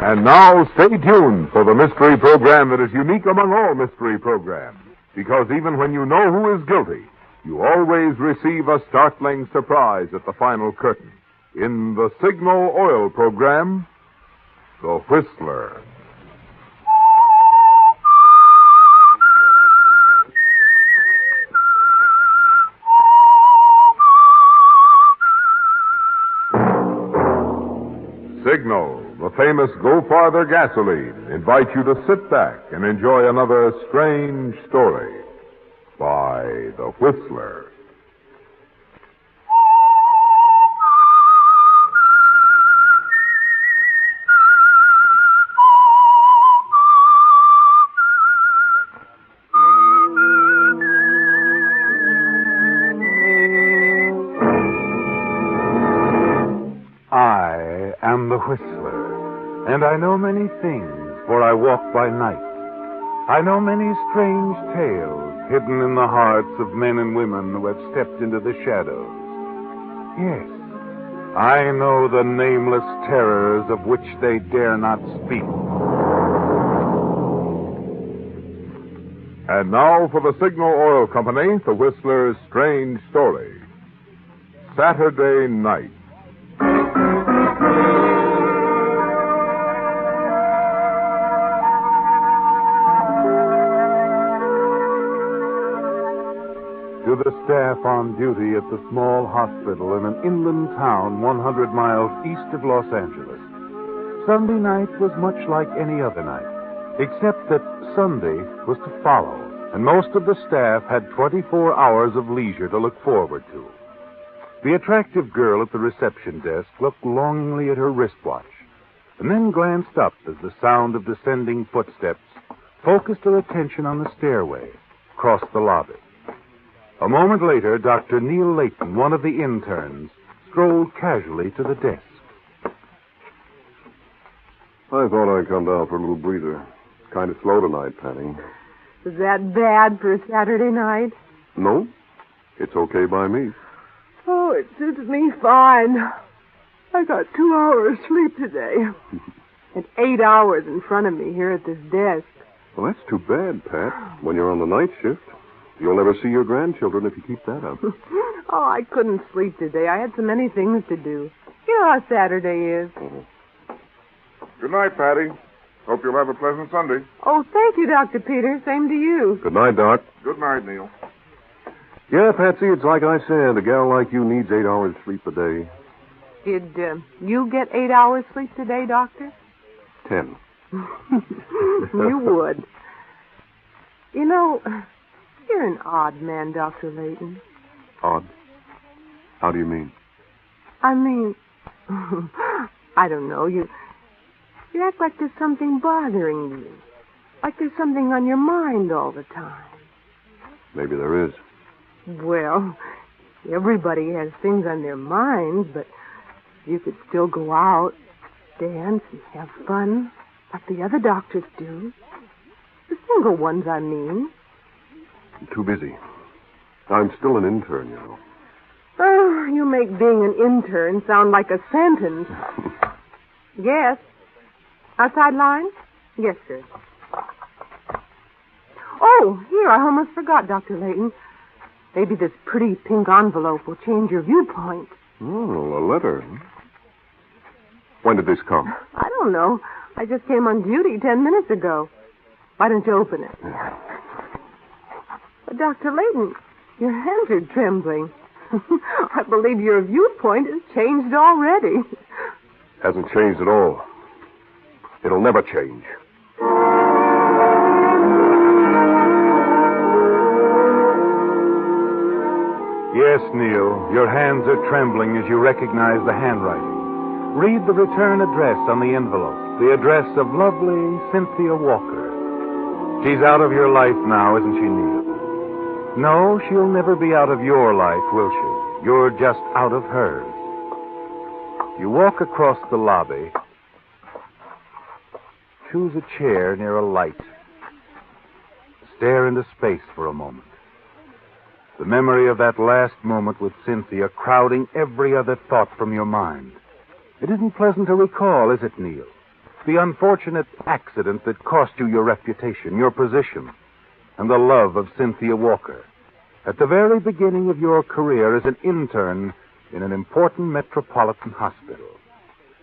And now, stay tuned for the mystery program that is unique among all mystery programs. Because even when you know who is guilty, you always receive a startling surprise at the final curtain. In the Signal Oil program, The Whistler. Signal, the famous Go Farther gasoline, invites you to sit back and enjoy another strange story by The Whistler. I am the Whistler, and I know many things, for I walk by night. I know many strange tales hidden in the hearts of men and women who have stepped into the shadows. Yes, I know the nameless terrors of which they dare not speak. And now for the Signal Oil Company, The Whistler's strange story. Saturday Night. To the staff on duty at the small hospital in an inland town 100 miles east of Los Angeles, Sunday night was much like any other night, except that Sunday was to follow, and most of the staff had 24 hours of leisure to look forward to. The attractive girl at the reception desk looked longingly at her wristwatch, and then glanced up as the sound of descending footsteps focused her attention on the stairway across the lobby. A moment later, Dr. Layton, one of the interns, strolled casually to the desk. I thought I'd come down for a little breather. Kind of slow tonight, Patty. Is that bad for a Saturday night? No, it's okay by me. Oh, it suits me fine. I got 2 hours sleep today. And 8 hours in front of me here at this desk. Well, that's too bad, Pat. When you're on the night shift, you'll never see your grandchildren if you keep that up. Oh, I couldn't sleep today. I had so many things to do. You know how Saturday is. Good night, Patty. Hope you'll have a pleasant Sunday. Oh, thank you, Dr. Peter. Same to you. Good night, Doc. Good night, Neil. Yeah, Patsy, it's like I said. A gal like you needs 8 hours sleep a day. Did you get 8 hours sleep today, Doctor? 10. You would. You know, you're an odd man, Dr. Layton. Odd? How do you mean? I mean, I don't know. You act like there's something bothering you. Like there's something on your mind all the time. Maybe there is. Well, everybody has things on their minds, but you could still go out, dance, and have fun, like the other doctors do. The single ones, I mean. I'm too busy. I'm still an intern, you know. Oh, you make being an intern sound like a sentence. Yes. Outside line? Yes, sir. Oh, here, I almost forgot, Dr. Layton. Maybe this pretty pink envelope will change your viewpoint. Oh, a letter. When did this come? I don't know. I just came on duty 10 minutes ago. Why don't you open it? But Dr. Layton, your hands are trembling. I believe your viewpoint has changed already. Hasn't changed at all. It'll never change. Yes, Neil, your hands are trembling as you recognize the handwriting. Read the return address on the envelope, the address of lovely Cynthia Walker. She's out of your life now, isn't she, Neil? No, she'll never be out of your life, will she? You're just out of hers. You walk across the lobby. Choose a chair near a light. Stare into space for a moment. The memory of that last moment with Cynthia crowding every other thought from your mind. It isn't pleasant to recall, is it, Neil? The unfortunate accident that cost you your reputation, your position, and the love of Cynthia Walker. At the very beginning of your career as an intern in an important metropolitan hospital.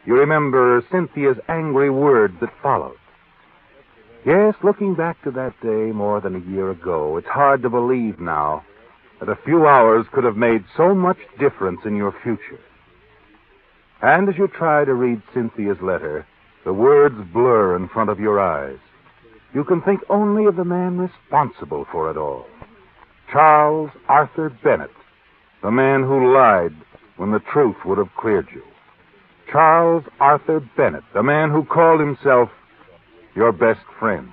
You remember Cynthia's angry words that followed. Yes, looking back to that day more than a year ago, it's hard to believe now that a few hours could have made so much difference in your future. And as you try to read Cynthia's letter, the words blur in front of your eyes. You can think only of the man responsible for it all. Charles Arthur Bennett, the man who lied when the truth would have cleared you. Charles Arthur Bennett, the man who called himself your best friend.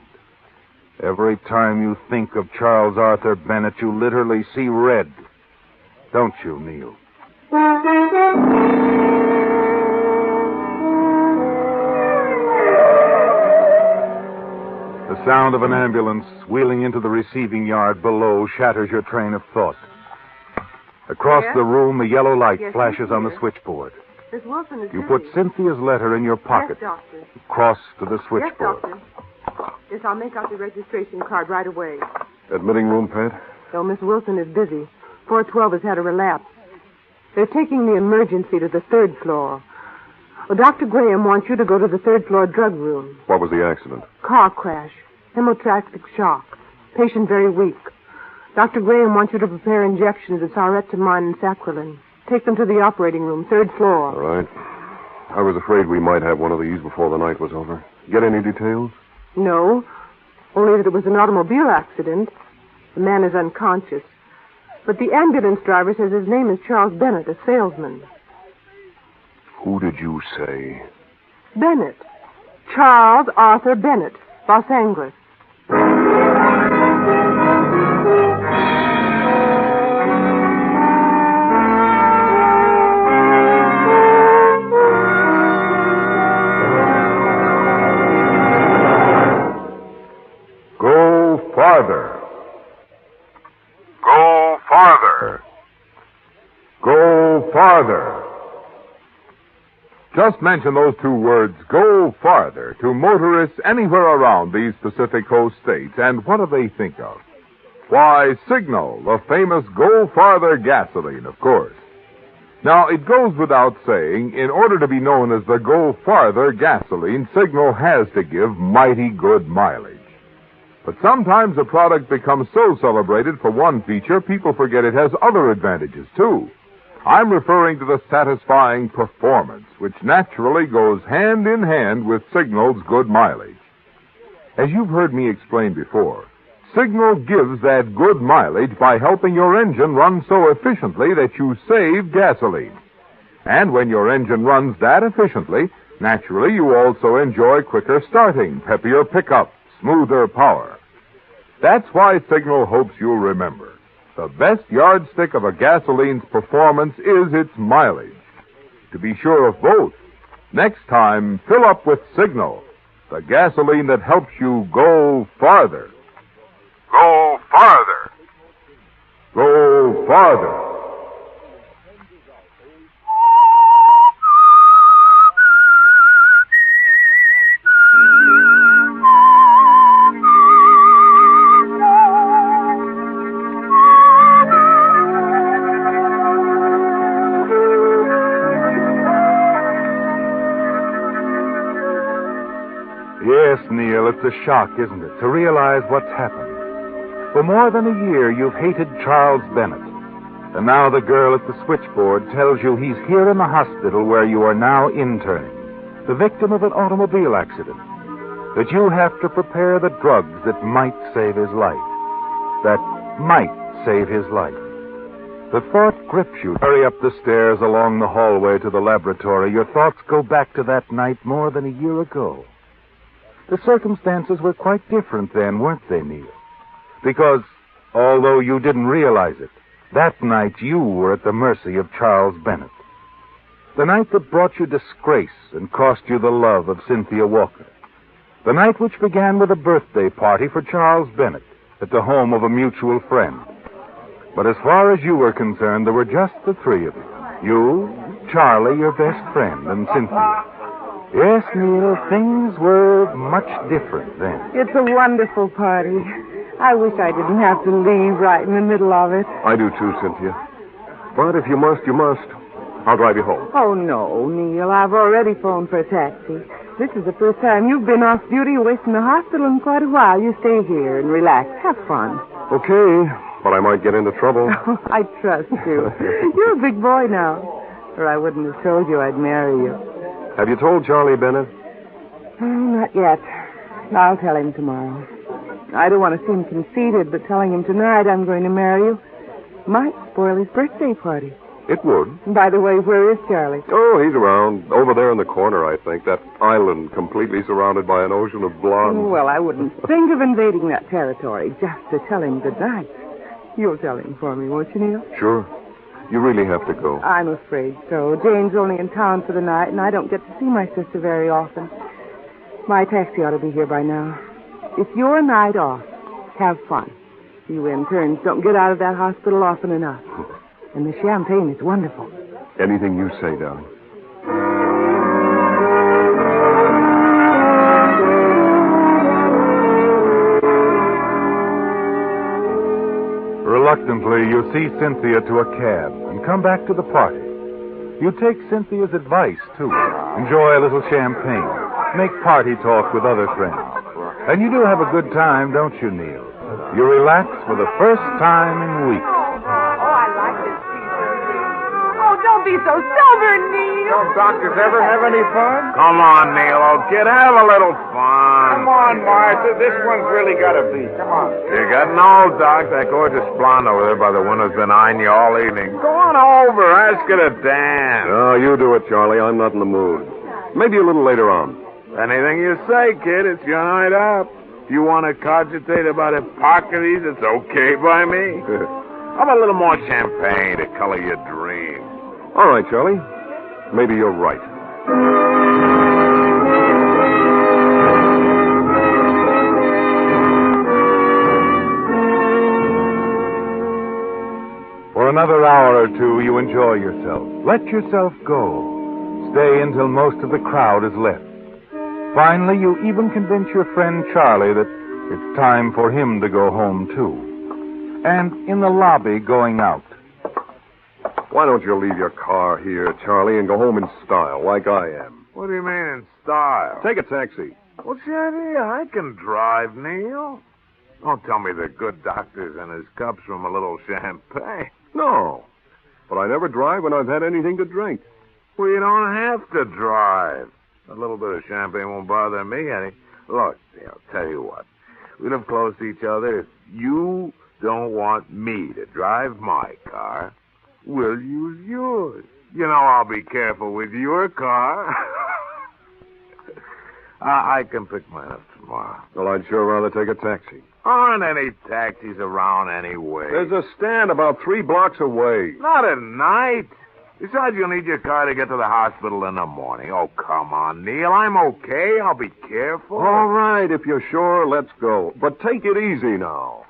Every time you think of Charles Arthur Bennett, you literally see red. Don't you, Neil? The sound of an ambulance wheeling into the receiving yard below shatters your train of thought. Across the room, a yellow light flashes on the switchboard. Miss Wilson is You busy. put Cynthia's letter in your pocket. Yes, doctor. Cross to the Yes, switchboard. doctor. Yes, I'll make out the registration card right away. Admitting room, Pat? So Miss Wilson is busy. 412 has had a relapse. They're taking the emergency to the third floor. Well, Dr. Graham wants you to go to the third floor drug room. What was the accident? Car crash. Hemorrhagic shock. Patient very weak. Dr. Graham wants you to prepare injections of saretamine and saccharin. Take them to the operating room, third floor. All right. I was afraid we might have one of these before the night was over. Get any details? No, only that it was an automobile accident. The man is unconscious. But the ambulance driver says his name is Charles Bennett, a salesman. Who did you say? Bennett. Charles Arthur Bennett, Los Angeles. Go farther. Go farther. Go farther. Just mention those two words, go farther, to motorists anywhere around these Pacific Coast states, and what do they think of? Why, Signal, the famous Go Farther gasoline, of course. Now, it goes without saying, in order to be known as the Go Farther gasoline, Signal has to give mighty good mileage. But sometimes a product becomes so celebrated for one feature, people forget it has other advantages, too. I'm referring to the satisfying performance, which naturally goes hand in hand with Signal's good mileage. As you've heard me explain before, Signal gives that good mileage by helping your engine run so efficiently that you save gasoline. And when your engine runs that efficiently, naturally you also enjoy quicker starting, peppier pickup, smoother power. That's why Signal hopes you'll remember. The best yardstick of a gasoline's performance is its mileage. To be sure of both, next time, fill up with Signal, the gasoline that helps you go farther. Go farther. Go farther. Yes, Neil, it's a shock, isn't it, to realize what's happened. For more than a year, you've hated Charles Bennett. And now the girl at the switchboard tells you he's here in the hospital where you are now interning, the victim of an automobile accident, that you have to prepare the drugs that might save his life. That might save his life. The thought grips you. Hurry up the stairs along the hallway to the laboratory. Your thoughts go back to that night more than a year ago. The circumstances were quite different then, weren't they, Neil? Because, although you didn't realize it, that night you were at the mercy of Charles Bennett. The night that brought you disgrace and cost you the love of Cynthia Walker. The night which began with a birthday party for Charles Bennett at the home of a mutual friend. But as far as you were concerned, there were just the three of you. You, Charlie, your best friend, and Cynthia. Yes, Neil, things were much different then. It's a wonderful party. I wish I didn't have to leave right in the middle of it. I do too, Cynthia. But if you must, you must. I'll drive you home. Oh, no, Neil. I've already phoned for a taxi. This is the first time you've been off duty away from the hospital in quite a while. You stay here and relax. Have fun. Okay, but I might get into trouble. I trust you. You're a big boy now. Or I wouldn't have told you I'd marry you. Have you told Charlie Bennett? Oh, not yet. I'll tell him tomorrow. I don't want to seem conceited, but telling him tonight I'm going to marry you might spoil his birthday party. It would. By the way, where is Charlie? Oh, he's around. Over there in the corner, I think. That island completely surrounded by an ocean of blondes. Well, I wouldn't think of invading that territory just to tell him good night. You'll tell him for me, won't you, Neil? Sure. You really have to go. I'm afraid so. Jane's only in town for the night, and I don't get to see my sister very often. My taxi ought to be here by now. It's your night off. Have fun. You interns don't get out of that hospital often enough. And the champagne is wonderful. Anything you say, darling. Reluctantly, you see Cynthia to a cab and come back to the party. You take Cynthia's advice, too. Enjoy a little champagne. Make party talk with other friends. And you do have a good time, don't you, Neil? You relax for the first time in weeks. Oh, I like this piece. Oh, don't be so sober, Neil. Don't doctors ever have any fun? Come on, Neil, old kid. Have a little fun. Come on, Martha. This one's really got to be. Come on. You're getting old, Doc. That gorgeous blonde over there by the window's been eyeing you all evening. Go on over. Ask her to dance. No, you do it, Charlie. I'm not in the mood. Maybe a little later on. Anything you say, kid. It's your night out. If you want to cogitate about Hippocrates, it's okay by me. How about a little more champagne to color your dreams? All right, Charlie. Maybe you're right. For another hour or two, you enjoy yourself. Let yourself go. Stay until most of the crowd is left. Finally, you even convince your friend Charlie that it's time for him to go home, too. And in the lobby going out. Why don't you leave your car here, Charlie, and go home in style, like I am? What do you mean in style? Take a taxi. What's the idea? I can drive, Neil. Don't tell me the good doctor's in his cups from a little champagne. No. But I never drive when I've had anything to drink. Well, you don't have to drive. A little bit of champagne won't bother me any. Look, I'll tell you what. We live close to each other. If you don't want me to drive my car, we'll use yours. You know I'll be careful with your car. I can pick mine up tomorrow. Well, I'd sure rather take a taxi. Aren't any taxis around anyway? There's a stand about 3 blocks away. Not at night. Besides, you'll need your car to get to the hospital in the morning. Oh, come on, Neil. I'm okay. I'll be careful. All right, if you're sure, let's go. But take it easy now.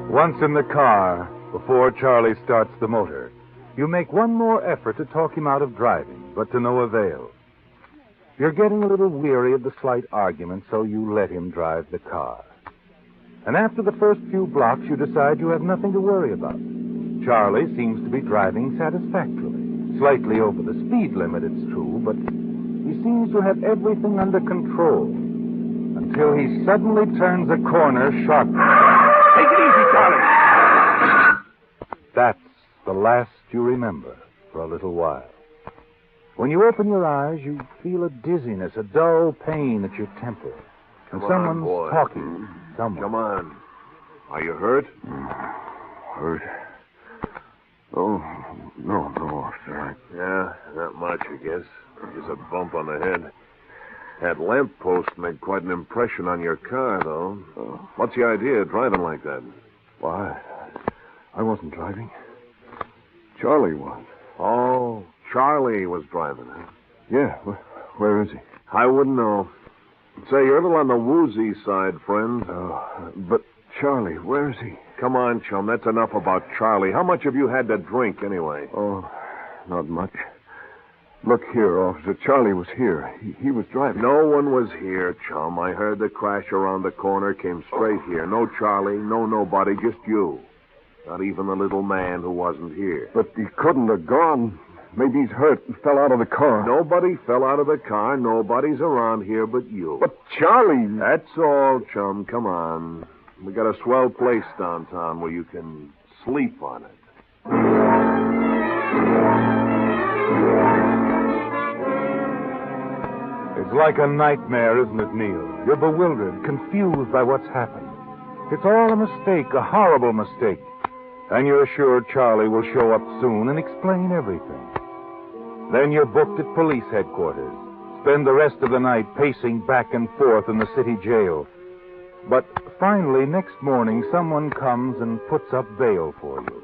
Once in the car, before Charlie starts the motor, you make one more effort to talk him out of driving, but to no avail. You're getting a little weary of the slight argument, so you let him drive the car. And after the first few blocks, you decide you have nothing to worry about. Charlie seems to be driving satisfactorily. Slightly over the speed limit, it's true, but he seems to have everything under control. Until he suddenly turns a corner sharply. Take it easy, Charlie. That's the last you remember for a little while. When you open your eyes, you feel a dizziness, a dull pain at your temple. And someone's talking. Someone. Come on. Are you hurt? Hurt? Oh, no, officer. Yeah, not much, I guess. Just a bump on the head. That lamppost made quite an impression on your car, though. What's the idea of driving like that? Why, I wasn't driving. Charlie was. Oh, Charlie was driving, huh? Yeah, where is he? I wouldn't know. Say, you're a little on the woozy side, friend. But Charlie, where is he? Come on, chum. That's enough about Charlie. How much have you had to drink, anyway? Oh, not much. Look here, officer. Charlie was here. He was driving. No one was here, chum. I heard the crash around the corner, came straight here. No Charlie, no nobody, just you. Not even the little man who wasn't here. But he couldn't have gone. Maybe he's hurt and fell out of the car. Nobody fell out of the car. Nobody's around here but you. But Charlie... That's all, chum. Come on. We got a swell place downtown where you can sleep on it. It's like a nightmare, isn't it, Neil? You're bewildered, confused by what's happened. It's all a mistake, a horrible mistake. And you're sure Charlie will show up soon and explain everything. Then you're booked at police headquarters. Spend the rest of the night pacing back and forth in the city jail. But finally, next morning, someone comes and puts up bail for you.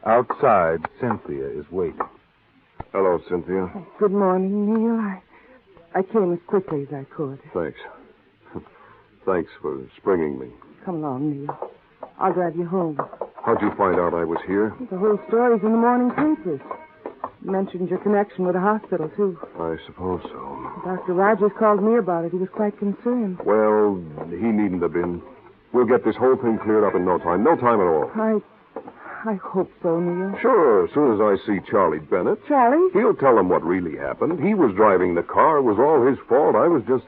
Outside, Cynthia is waiting. Hello, Cynthia. Good morning, Neil. I came as quickly as I could. Thanks. Thanks for springing me. Come along, Neil. I'll drive you home. How'd you find out I was here? The whole story's in the morning papers. You mentioned your connection with the hospital, too. I suppose so. Dr. Rogers called me about it. He was quite concerned. Well, he needn't have been. We'll get this whole thing cleared up in no time. No time at all. I hope so, Neil. Sure, as soon as I see Charlie Bennett. Charlie? He'll tell him what really happened. He was driving the car. It was all his fault. I was just...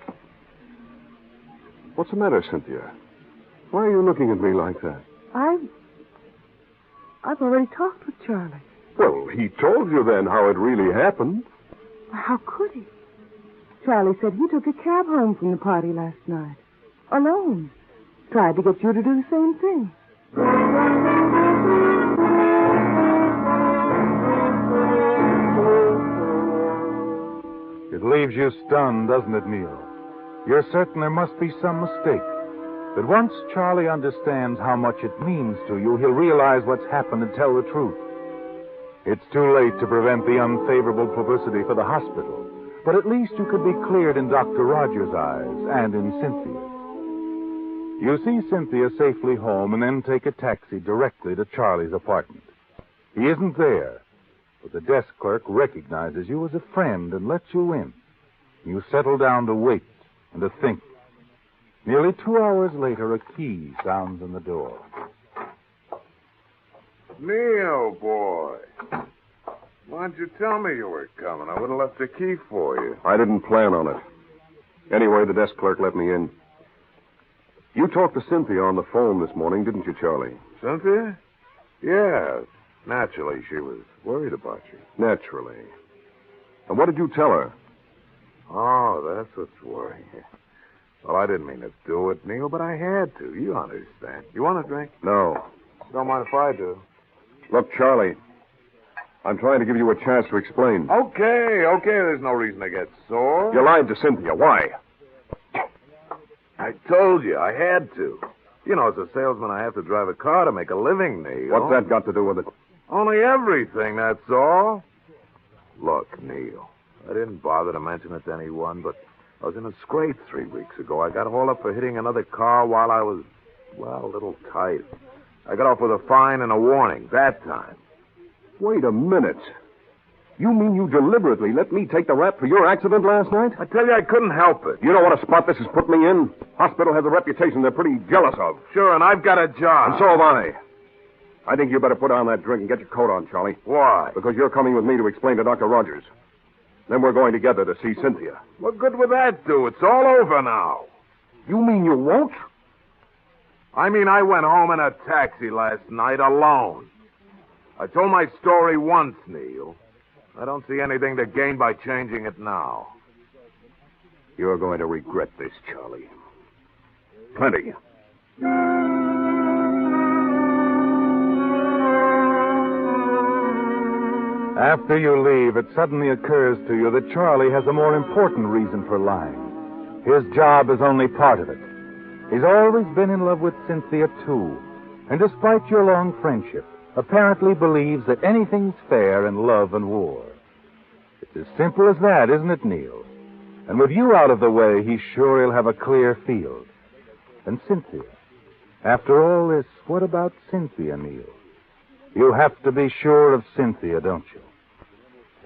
What's the matter, Cynthia? Why are you looking at me like that? I've already talked with Charlie. Well, he told you then how it really happened. How could he? Charlie said he took a cab home from the party last night. Alone. Tried to get you to do the same thing. It leaves you stunned, doesn't it, Neil? You're certain there must be some mistake. But once Charlie understands how much it means to you, he'll realize what's happened and tell the truth. It's too late to prevent the unfavorable publicity for the hospital, but at least you could be cleared in Dr. Rogers' eyes and in Cynthia's. You see Cynthia safely home and then take a taxi directly to Charlie's apartment. He isn't there, but the desk clerk recognizes you as a friend and lets you in. You settle down to wait and to think. Nearly 2 hours later, a key sounds in the door. Neil, boy. Why didn't you tell me you were coming? I would have left a key for you. I didn't plan on it. Anyway, the desk clerk let me in. You talked to Cynthia on the phone this morning, didn't you, Charlie? Cynthia? Yeah. Naturally, she was worried about you. Naturally. And what did you tell her? Oh, that's what's worrying you. Well, I didn't mean to do it, Neil, but I had to. You understand. You want a drink? No. Don't mind if I do. Look, Charlie, I'm trying to give you a chance to explain. Okay. There's no reason to get sore. You lied to Cynthia. Why? I told you. I had to. You know, as a salesman, I have to drive a car to make a living, Neil. What's that got to do with it? Only everything, that's all. Look, Neil, I didn't bother to mention it to anyone, but I was in a scrape 3 weeks ago. I got hauled up for hitting another car while I was, well, a little tight. I got off with a fine and a warning that time. Wait a minute. You mean you deliberately let me take the rap for your accident last night? I tell you, I couldn't help it. You know what a spot this has put me in? Hospital has a reputation they're pretty jealous of. Sure, and I've got a job. And so have I. I think you better put down that drink and get your coat on, Charlie. Why? Because you're coming with me to explain to Dr. Rogers. Then we're going together to see Cynthia. What good would that do? It's all over now. You mean you won't? I mean, I went home in a taxi last night alone. I told my story once, Neil. I don't see anything to gain by changing it now. You're going to regret this, Charlie. Plenty. After you leave, it suddenly occurs to you that Charlie has a more important reason for lying. His job is only part of it. He's always been in love with Cynthia, too. And despite your long friendship, apparently believes that anything's fair in love and war. It's as simple as that, isn't it, Neil? And with you out of the way, he's sure he'll have a clear field. And Cynthia, After all this, what about Cynthia, Neil? You have to be sure of Cynthia, don't you?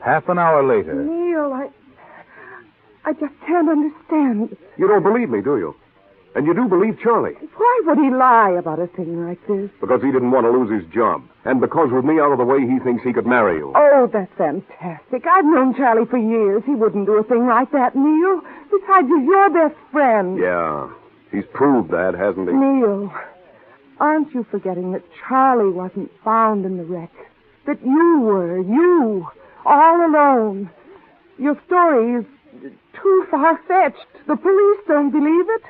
Half an hour later... Neil, I just can't understand. You don't believe me, do you? And you do believe Charlie. Why would he lie about a thing like this? Because he didn't want to lose his job. And because with me out of the way, he thinks he could marry you. Oh, that's fantastic. I've known Charlie for years. He wouldn't do a thing like that, Neil. Besides, he's your best friend. Yeah, he's proved that, hasn't he? Neil, aren't you forgetting that Charlie wasn't found in the wreck? That you were, all alone. Your story is too far-fetched. The police don't believe it.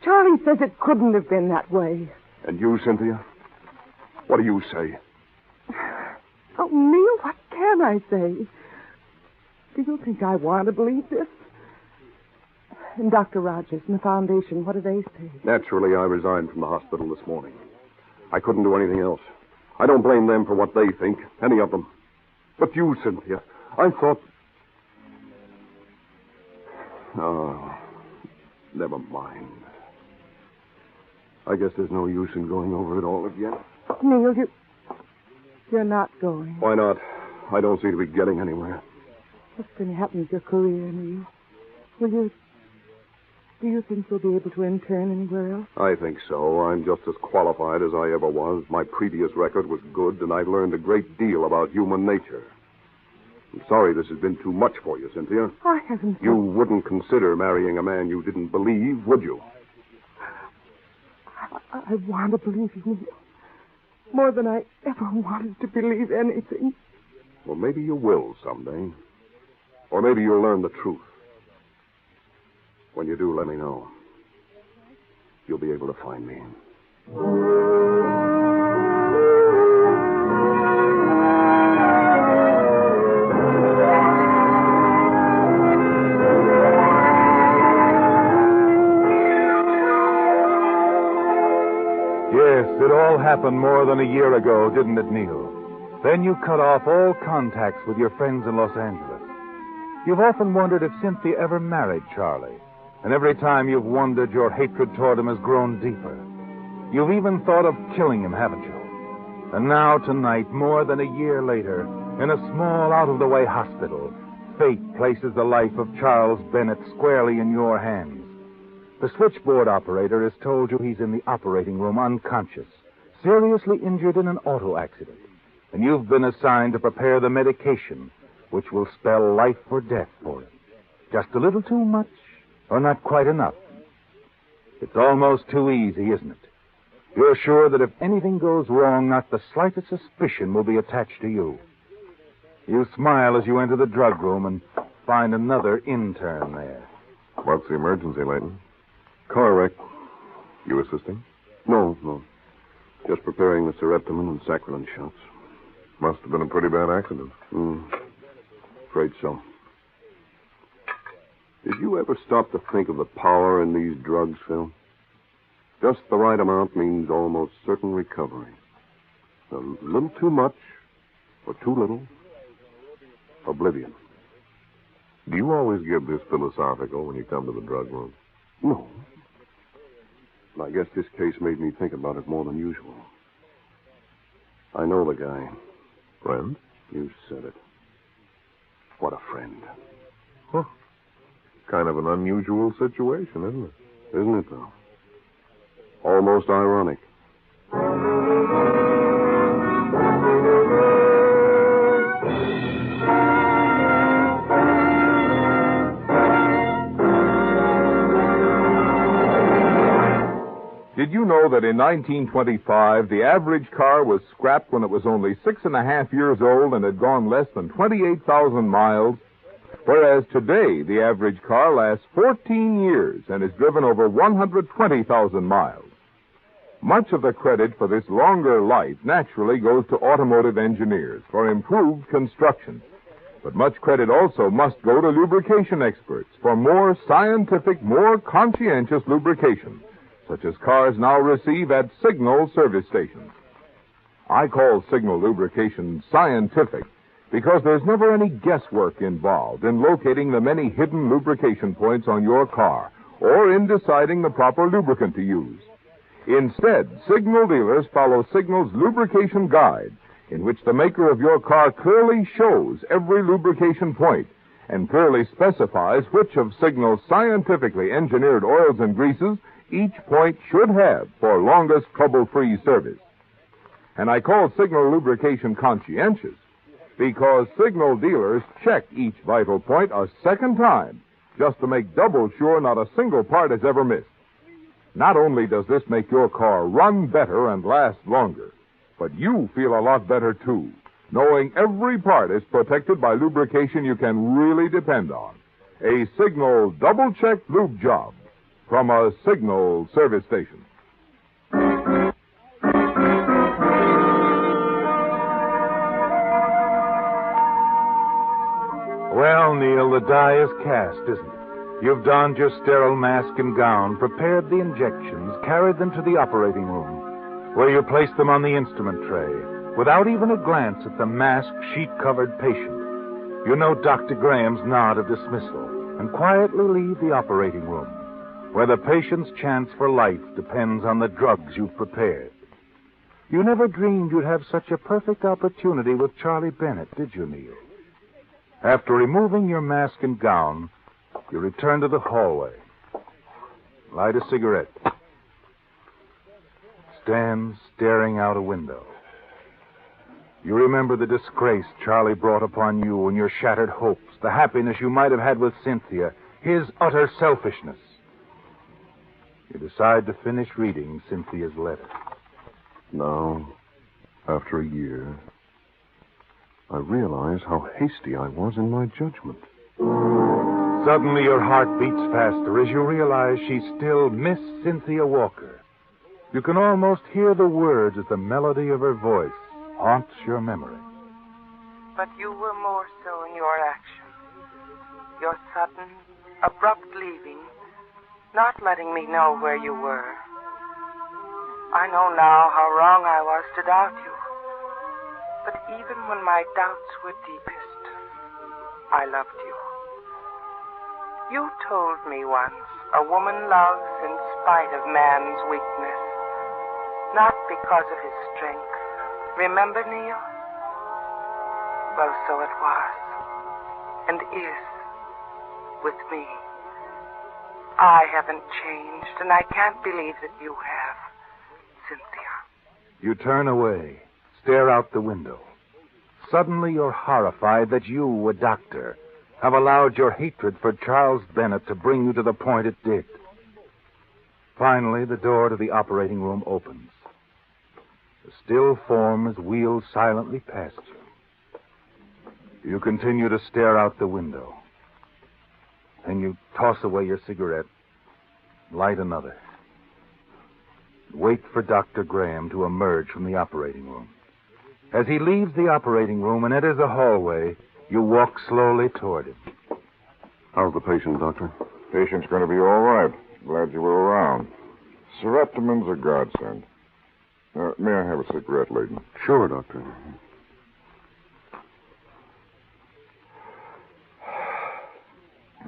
Charlie says it couldn't have been that way. And you, Cynthia? What do you say? Oh, Neil, what can I say? Do you think I want to believe this? And Dr. Rogers and the foundation, what do they say? Naturally, I resigned from the hospital this morning. I couldn't do anything else. I don't blame them for what they think, any of them. But you, Cynthia, I thought... Oh, never mind. I guess there's no use in going over it all again. Neil, you're not going. Why not? I don't seem to be getting anywhere. What's going to happen with your career, Neil? Do you think you'll be able to intern anywhere else? I think so. I'm just as qualified as I ever was. My previous record was good, and I've learned a great deal about human nature. I'm sorry this has been too much for you, Cynthia. I haven't... You wouldn't consider marrying a man you didn't believe, would you? I want to believe you, Neil. More than I ever wanted to believe anything. Well, maybe you will someday. Or maybe you'll learn the truth. When you do, let me know. You'll be able to find me. Yes, it all happened more than a year ago, didn't it, Neil? Then you cut off all contacts with your friends in Los Angeles. You've often wondered if Cynthia ever married Charlie. And every time you've wondered, your hatred toward him has grown deeper. You've even thought of killing him, haven't you? And now, tonight, more than a year later, in a small, out-of-the-way hospital, fate places the life of Charles Bennett squarely in your hands. The switchboard operator has told you he's in the operating room unconscious, seriously injured in an auto accident. And you've been assigned to prepare the medication, which will spell life or death for him. Just a little too much, or not quite enough. It's almost too easy, isn't it? You're sure that if anything goes wrong, not the slightest suspicion will be attached to you. You smile as you enter the drug room and find another intern there. What's the emergency, Layton? Car wreck. You assisting? No. Just preparing the sereptamine and saccharin shots. Must have been a pretty bad accident. Afraid so. Did you ever stop to think of the power in these drugs, Phil? Just the right amount means almost certain recovery. A little too much, or too little, oblivion. Do you always get this philosophical when you come to the drug room? No. I guess this case made me think about it more than usual. I know the guy. Friend? You said it. What a friend. Huh. Kind of an unusual situation, isn't it? Isn't it, though? Almost ironic. Did you know that in 1925, the average car was scrapped when it was only 6.5 years old and had gone less than 28,000 miles? Whereas today, the average car lasts 14 years and is driven over 120,000 miles. Much of the credit for this longer life naturally goes to automotive engineers for improved construction. But much credit also must go to lubrication experts for more scientific, more conscientious lubrication, such as cars now receive at Signal service stations. I call Signal lubrication scientific because there's never any guesswork involved in locating the many hidden lubrication points on your car or in deciding the proper lubricant to use. Instead, Signal dealers follow Signal's lubrication guide, in which the maker of your car clearly shows every lubrication point and clearly specifies which of Signal's scientifically engineered oils and greases each point should have for longest trouble-free service. And I call Signal lubrication conscientious because Signal dealers check each vital point a second time just to make double sure not a single part is ever missed. Not only does this make your car run better and last longer, but you feel a lot better, too, knowing every part is protected by lubrication you can really depend on. A Signal double-checked lube job from a Signal service station. Well, Neil, the die is cast, isn't it? You've donned your sterile mask and gown, prepared the injections, carried them to the operating room, where you place them on the instrument tray, without even a glance at the masked, sheet-covered patient. You note Dr. Graham's nod of dismissal and quietly leave the operating room, where the patient's chance for life depends on the drugs you've prepared. You never dreamed you'd have such a perfect opportunity with Charlie Bennett, did you, Neil? After removing your mask and gown, you return to the hallway. Light a cigarette. Stand staring out a window. You remember the disgrace Charlie brought upon you and your shattered hopes, the happiness you might have had with Cynthia, his utter selfishness. You decide to finish reading Cynthia's letter. Now, after a year, I realize how hasty I was in my judgment. Suddenly your heart beats faster as you realize she's still Miss Cynthia Walker. You can almost hear the words as the melody of her voice haunts your memory. But you were more so in your action. Your sudden, abrupt leaving, not letting me know where you were. I know now how wrong I was to doubt you. But even when my doubts were deepest, I loved you. You told me once a woman loves in spite of man's weakness, not because of his strength. Remember, Neil? Well, so it was, and is, with me. I haven't changed, and I can't believe that you have, Cynthia. You turn away, stare out the window. Suddenly you're horrified that you, a doctor, have allowed your hatred for Charles Bennett to bring you to the point it did. Finally, the door to the operating room opens. The still form is wheeled silently past you. You continue to stare out the window. Then you toss away your cigarette, light another. Wait for Dr. Graham to emerge from the operating room. As he leaves the operating room and enters the hallway, you walk slowly toward him. How's the patient, Doctor? Patient's going to be all right. Glad you were around. Serotonin's a godsend. May I have a cigarette, Layton? Sure, Doctor.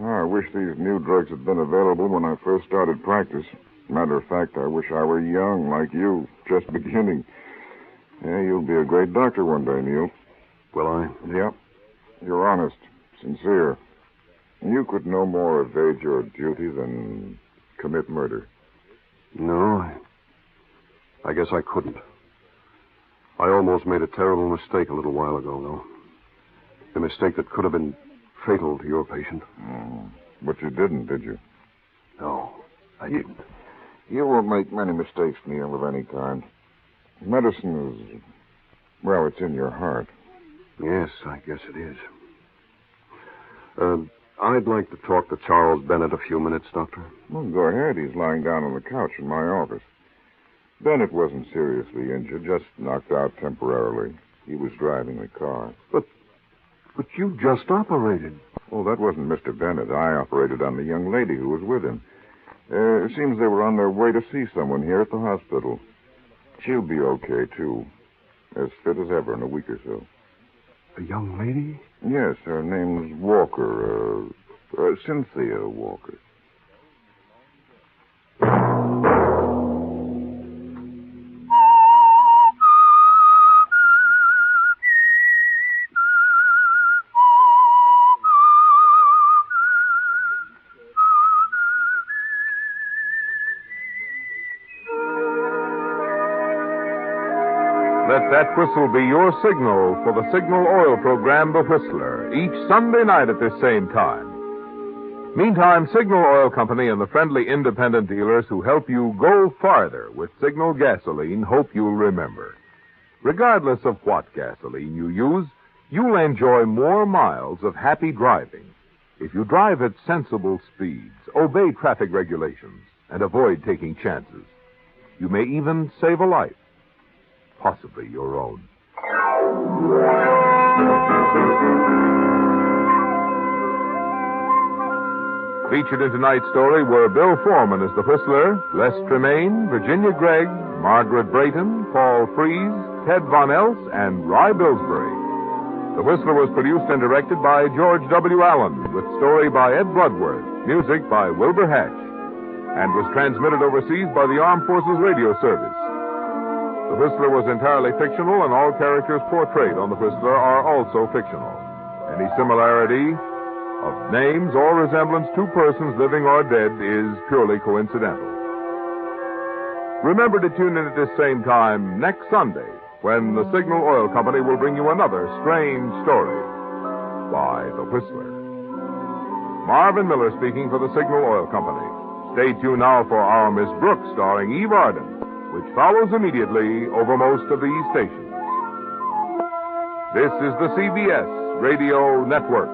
I wish these new drugs had been available when I first started practice. Matter of fact, I wish I were young like you, just beginning. Yeah, you'll be a great doctor one day, Neil. Will I? Yep. You're honest, sincere. You could no more evade your duty than commit murder. No, I guess I couldn't. I almost made a terrible mistake a little while ago, though. A mistake that could have been fatal to your patient. But you didn't, did you? No, I didn't. You won't make many mistakes, Neil, of any kind. Medicine is, well, it's in your heart. Yes, I guess it is. I'd like to talk to Charles Bennett a few minutes, Doctor. Well, go ahead. He's lying down on the couch in my office. Bennett wasn't seriously injured, just knocked out temporarily. He was driving the car. But you just operated. Oh, that wasn't Mr. Bennett. I operated on the young lady who was with him. It seems they were on their way to see someone here at the hospital. She'll be okay, too. As fit as ever in a week or so. A young lady? Yes, her name's Walker. Cynthia Walker. that whistle be your signal for the Signal Oil program, The Whistler, each Sunday night at this same time. Meantime, Signal Oil Company and the friendly independent dealers who help you go farther with Signal gasoline hope you'll remember. Regardless of what gasoline you use, you'll enjoy more miles of happy driving if you drive at sensible speeds, obey traffic regulations, and avoid taking chances. You may even save a life, possibly your own. Featured in tonight's story were Bill Foreman as the Whistler, Les Tremaine, Virginia Gregg, Margaret Brayton, Paul Freese, Ted Von Elst, and Rye Billsbury. The Whistler was produced and directed by George W. Allen, with story by Ed Bloodworth, music by Wilbur Hatch, and was transmitted overseas by the Armed Forces Radio Service. The Whistler was entirely fictional, and all characters portrayed on The Whistler are also fictional. Any similarity of names or resemblance to persons living or dead is purely coincidental. Remember to tune in at this same time next Sunday, when the Signal Oil Company will bring you another strange story by The Whistler. Marvin Miller speaking for the Signal Oil Company. Stay tuned now for our Miss Brooks, starring Eve Arden, which follows immediately over most of these stations. This is the CBS Radio Network.